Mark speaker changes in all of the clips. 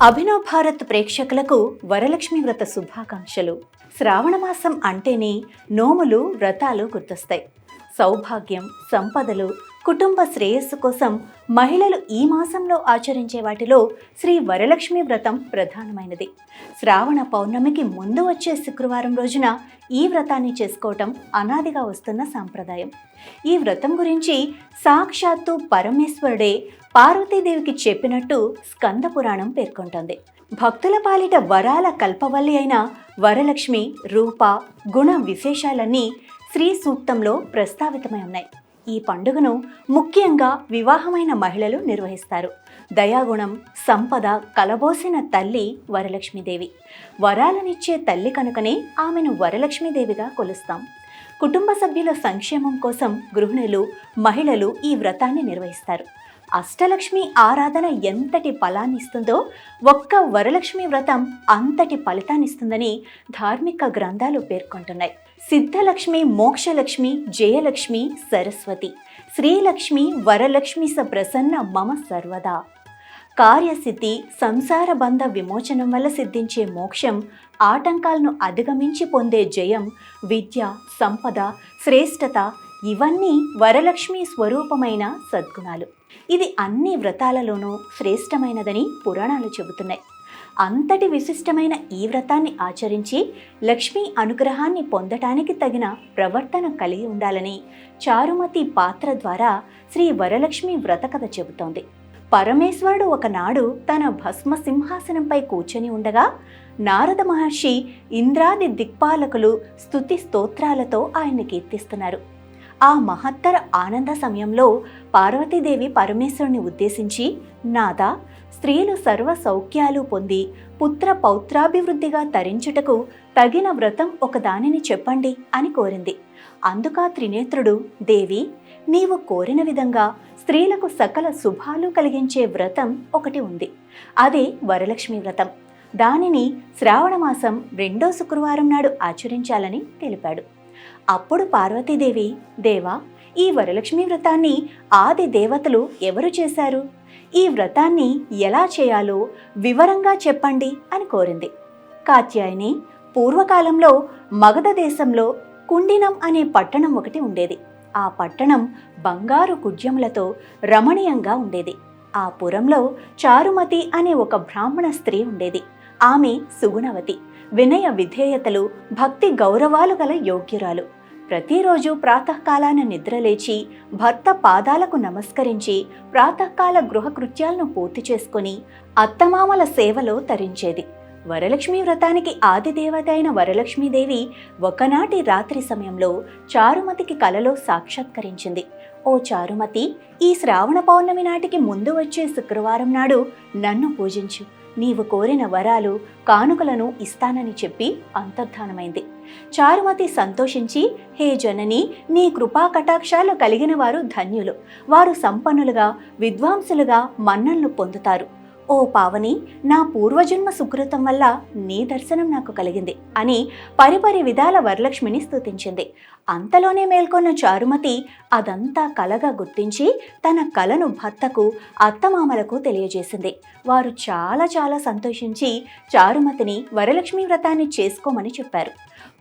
Speaker 1: అభినవ్ భారత్ ప్రేక్షకులకు వరలక్ష్మి వ్రత శుభాకాంక్షలు. శ్రావణ మాసం అంటేనే నోములు, వ్రతాలు గుర్తొస్తాయి. సౌభాగ్యం, సంపదలు, కుటుంబ శ్రేయస్సు కోసం మహిళలు ఈ మాసంలో ఆచరించే వాటిలో శ్రీ వరలక్ష్మి వ్రతం ప్రధానమైనది. శ్రావణ పౌర్ణమికి ముందు వచ్చే శుక్రవారం రోజున ఈ వ్రతాన్ని చేసుకోవటం అనాదిగా వస్తున్న సాంప్రదాయం. ఈ వ్రతం గురించి సాక్షాత్తు పరమేశ్వరుడే పార్వతీదేవికి చెప్పినట్టు స్కంద పురాణం పేర్కొంటోంది. భక్తుల పాలిట వరాల కల్పవల్లి అయిన వరలక్ష్మి రూప, గుణ విశేషాలన్నీ శ్రీ సూక్తంలో ప్రస్తావితమై ఉన్నాయి. ఈ పండుగను ముఖ్యంగా వివాహమైన మహిళలు నిర్వహిస్తారు. దయాగుణం, సంపద కలబోసిన తల్లి వరలక్ష్మీదేవి. వరాలనిచ్చే తల్లి కనుకనే ఆమెను వరలక్ష్మీదేవిగా కొలుస్తాం. కుటుంబ సభ్యుల సంక్షేమం కోసం గృహిణులు, మహిళలు ఈ వ్రతాన్ని నిర్వహిస్తారు. అష్టలక్ష్మి ఆరాధన ఎంతటి ఫలాన్నిస్తుందో ఒక్క వరలక్ష్మి వ్రతం అంతటి ఫలితాన్నిస్తుందని ధార్మిక గ్రంథాలు పేర్కొంటున్నాయి. సిద్ధలక్ష్మి, మోక్షలక్ష్మి, జయలక్ష్మి, సరస్వతి, శ్రీలక్ష్మి, వరలక్ష్మి స ప్రసన్న మమ సర్వదా. కార్యసిద్ధి, సంసార బంధ విమోచనం వల్ల సిద్ధించే మోక్షం, ఆటంకాలను అధిగమించి పొందే జయం, విద్య, సంపద, శ్రేష్టత ఇవన్నీ వరలక్ష్మి స్వరూపమైన సద్గుణాలు. ఇది అన్ని వ్రతాలలోనూ శ్రేష్టమైనదని పురాణాలు చెబుతున్నాయి. అంతటి విశిష్టమైన ఈ వ్రతాన్ని ఆచరించి లక్ష్మీ అనుగ్రహాన్ని పొందటానికి తగిన ప్రవర్తన కలిగి ఉండాలని చారుమతి పాత్ర ద్వారా శ్రీ వరలక్ష్మి వ్రత కథ చెబుతోంది. పరమేశ్వరుడు ఒకనాడు తన భస్మ సింహాసనంపై కూర్చొని ఉండగా నారద మహర్షి, ఇంద్రాది దిక్పాలకులు స్తుతి స్తోత్రాలతో ఆయన్ని కీర్తిస్తున్నారు. ఆ మహత్తర ఆనంద సమయంలో పార్వతీదేవి పరమేశ్వరుని ఉద్దేశించి, నాదా, స్త్రీలు సర్వ సౌఖ్యాలు పొంది పుత్ర పౌత్రాభివృద్ధిగా తరించుటకు తగిన వ్రతం ఒకదానిని చెప్పండి అని కోరింది. అందుకా త్రినేత్రుడు, దేవి, నీవు కోరిన విధంగా స్త్రీలకు సకల శుభాలు కలిగించే వ్రతం ఒకటి ఉంది. అదే వరలక్ష్మి వ్రతం. దానిని శ్రావణ మాసం 2వ శుక్రవారం నాడు ఆచరించాలని తెలిపాడు. అప్పుడు పార్వతీదేవి, దేవా, ఈ వరలక్ష్మి వ్రతాన్ని ఆది దేవతలు ఎవరు చేశారు? ఈ వ్రతాన్ని ఎలా చేయాలో వివరంగా చెప్పండి అని కోరింది. కాత్యాయని, పూర్వకాలంలో మగధ దేశంలో కుండినం అనే పట్టణం ఒకటి ఉండేది. ఆ పట్టణం బంగారు కుడ్యములతో రమణీయంగా ఉండేది. ఆ పురంలో చారుమతి అనే ఒక బ్రాహ్మణ స్త్రీ ఉండేది. ఆమె సుగుణవతి, వినయ విధేయతలు, భక్తి గౌరవాలు గల యోగ్యురాలు. ప్రతిరోజు ప్రాతకాలాన నిద్రలేచి భర్త పాదాలకు నమస్కరించి ప్రాతకాల గృహకృత్యాలను పూర్తి చేసుకుని అత్తమామల సేవలో తరించేది. వరలక్ష్మి వ్రతానికి ఆది దేవత అయిన వరలక్ష్మీదేవి ఒకనాటి రాత్రి సమయంలో చారుమతికి కలలో సాక్షాత్కరించింది. ఓ చారుమతి, ఈ శ్రావణ పౌర్ణమి నాటికి ముందు వచ్చే శుక్రవారం నాడు నన్ను పూజించు. నీవు కోరిన వరాలు, కానుకలను ఇస్తానని చెప్పి అంతర్ధానమైంది. చారుమతి సంతోషించి, హే జనని, నీ కృపా కటాక్షాలు కలిగిన వారు ధన్యులు. వారు సంపన్నులుగా, విద్వాంసులుగా మన్ననలు పొందుతారు. ఓ పావని, నా పూర్వజన్మ సుకృతం వల్ల నీ దర్శనం నాకు కలిగింది అని పరిపరి విధాల వరలక్ష్మిని స్తుతించింది. అంతలోనే మేల్కొన్న చారుమతి అదంతా కలగా గుర్తించి తన కలను భర్తకు, అత్తమామలకు తెలియజేసింది. వారు చాలా చాలా సంతోషించి చారుమతిని వరలక్ష్మి వ్రతాన్ని చేసుకోమని చెప్పారు.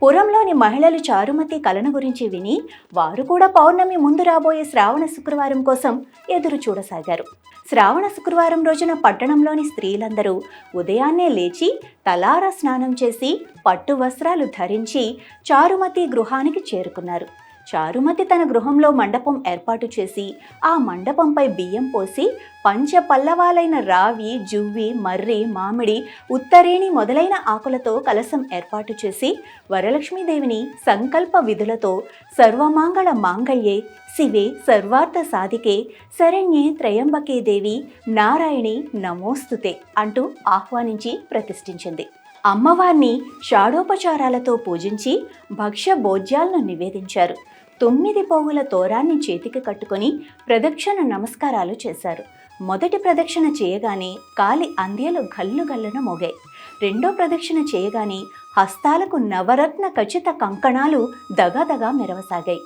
Speaker 1: పురంలోని మహిళలు చారుమతి కలను గురించి విని వారు కూడా పౌర్ణమి ముందు రాబోయే శ్రావణ శుక్రవారం కోసం ఎదురు చూడసాగారు. శ్రావణ శుక్రవారం రోజున పట్టణంలోని స్త్రీలందరూ ఉదయాన్నే లేచి తలారా స్నానం చేసి పట్టు వస్త్రాలు ధరించి చారుమతి గృహానికి చేరుకున్నారు. చారుమతి తన గృహంలో మండపం ఏర్పాటు చేసి ఆ మండపంపై బియ్యం పోసి పంచ పల్లవాలైన రావి, జువ్వి, మర్రి, మామిడి, ఉత్తరేణి మొదలైన ఆకులతో కలశం ఏర్పాటు చేసి వరలక్ష్మీదేవిని సంకల్ప విధులతో సర్వమాంగళ మాంగళ్యే శివే సర్వార్థ సాధికే శరణ్యే త్రయంబకే దేవి నారాయణి నమోస్తుతే అంటూ ఆహ్వానించి ప్రతిష్ఠించింది. అమ్మవారిని షాడోపచారాలతో పూజించి భక్ష్య భోజ్యాలను నివేదించారు. 9 పోగుల తోరాన్ని చేతికి కట్టుకొని ప్రదక్షిణ నమస్కారాలు చేశారు. మొదటి ప్రదక్షిణ చేయగానే కాలి అంద్యలు గల్లు గల్లున మోగాయి. 2వ ప్రదక్షిణ చేయగానే హస్తాలకు నవరత్న ఖచ్చిత కంకణాలు దగదగా మెరవసాగాయి.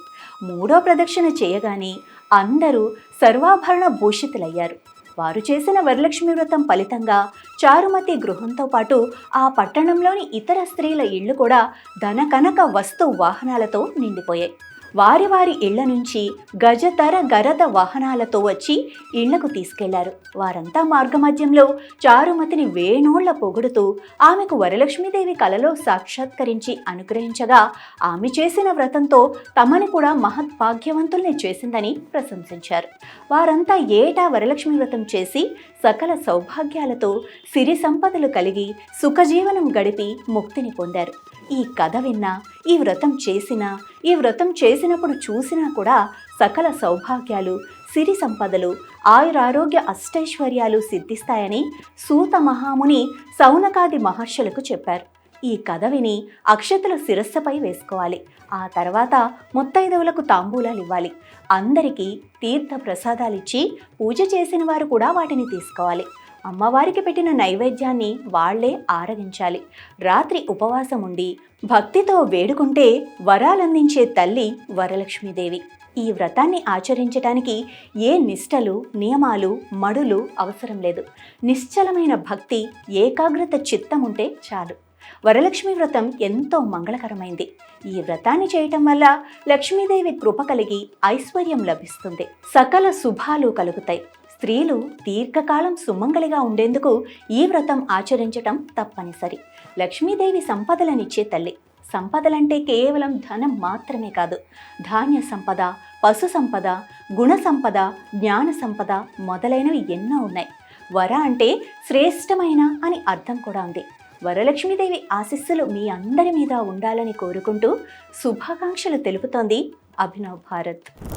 Speaker 1: 3వ ప్రదక్షిణ చేయగానే అందరూ సర్వాభరణ భూషితులయ్యారు. వారు చేసిన వరలక్ష్మి వ్రతం ఫలితంగా చారుమతి గృహంతో పాటు ఆ పట్టణంలోని ఇతర స్త్రీల ఇళ్లు కూడా ధన కనక వస్తు వాహనాలతో నిండిపోయాయి. వారి వారి ఇళ్ల నుంచి గజతర గరద వాహనాలతో వచ్చి ఇళ్లకు తీసుకెళ్లారు. వారంతా మార్గమధ్యంలో చారుమతిని వేణోళ్ల పొగుడుతూ ఆమెకు వరలక్ష్మీదేవి కలలో సాక్షాత్కరించి అనుగ్రహించగా ఆమె చేసిన వ్రతంతో తమని కూడా మహద్భాగ్యవంతుల్ని చేసిందని ప్రశంసించారు. వారంతా ఏటా వరలక్ష్మి వ్రతం చేసి సకల సౌభాగ్యాలతో సిరి సంపదలు కలిగి సుఖజీవనం గడిపి ముక్తిని పొందారు. ఈ కథ విన్నా, ఈ వ్రతం చేసినా, ఈ వ్రతం చేసినప్పుడు చూసినా కూడా సకల సౌభాగ్యాలు, సిరి సంపదలు, ఆయురారోగ్య అష్టైశ్వర్యాలు సిద్ధిస్తాయని సూత మహాముని సౌనకాది మహర్షులకు చెప్పారు. ఈ కథ విని అక్షతలు శిరస్సుపై వేసుకోవాలి. ఆ తర్వాత ముత్తైదవులకు తాంబూలాలు ఇవ్వాలి. అందరికీ తీర్థ ప్రసాదాలిచ్చి పూజ చేసిన వారు కూడా వాటిని తీసుకోవాలి. అమ్మవారికి పెట్టిన నైవేద్యాన్ని వాళ్లే ఆరగించాలి. రాత్రి ఉపవాసం ఉండి భక్తితో వేడుకుంటే వరాలందించే తల్లి వరలక్ష్మీదేవి. ఈ వ్రతాన్ని ఆచరించడానికి ఏ నిష్టలు, నియమాలు, మడులు అవసరం లేదు. నిశ్చలమైన భక్తి, ఏకాగ్రత చిత్తం ఉంటే చాలు. వరలక్ష్మి వ్రతం ఎంతో మంగళకరమైంది. ఈ వ్రతాన్ని చేయటం వల్ల లక్ష్మీదేవి కృప కలిగి ఐశ్వర్యం లభిస్తుంది. సకల శుభాలు కలుగుతాయి. స్త్రీలు దీర్ఘకాలం సుమంగళిగా ఉండేందుకు ఈ వ్రతం ఆచరించటం తప్పనిసరి. లక్ష్మీదేవి సంపదలనిచ్చే తల్లి. సంపదలంటే కేవలం ధనం మాత్రమే కాదు. ధాన్య సంపద, పశు సంపద, గుణ సంపద, జ్ఞాన సంపద మొదలైనవి ఎన్నో ఉన్నాయి. వర అంటే శ్రేష్టమైన అని అర్థం కూడా ఉంది. వరలక్ష్మీదేవి ఆశీస్సులు మీ అందరి మీద ఉండాలని కోరుకుంటూ శుభాకాంక్షలు తెలుపుతోంది అభినవ్ భారత్.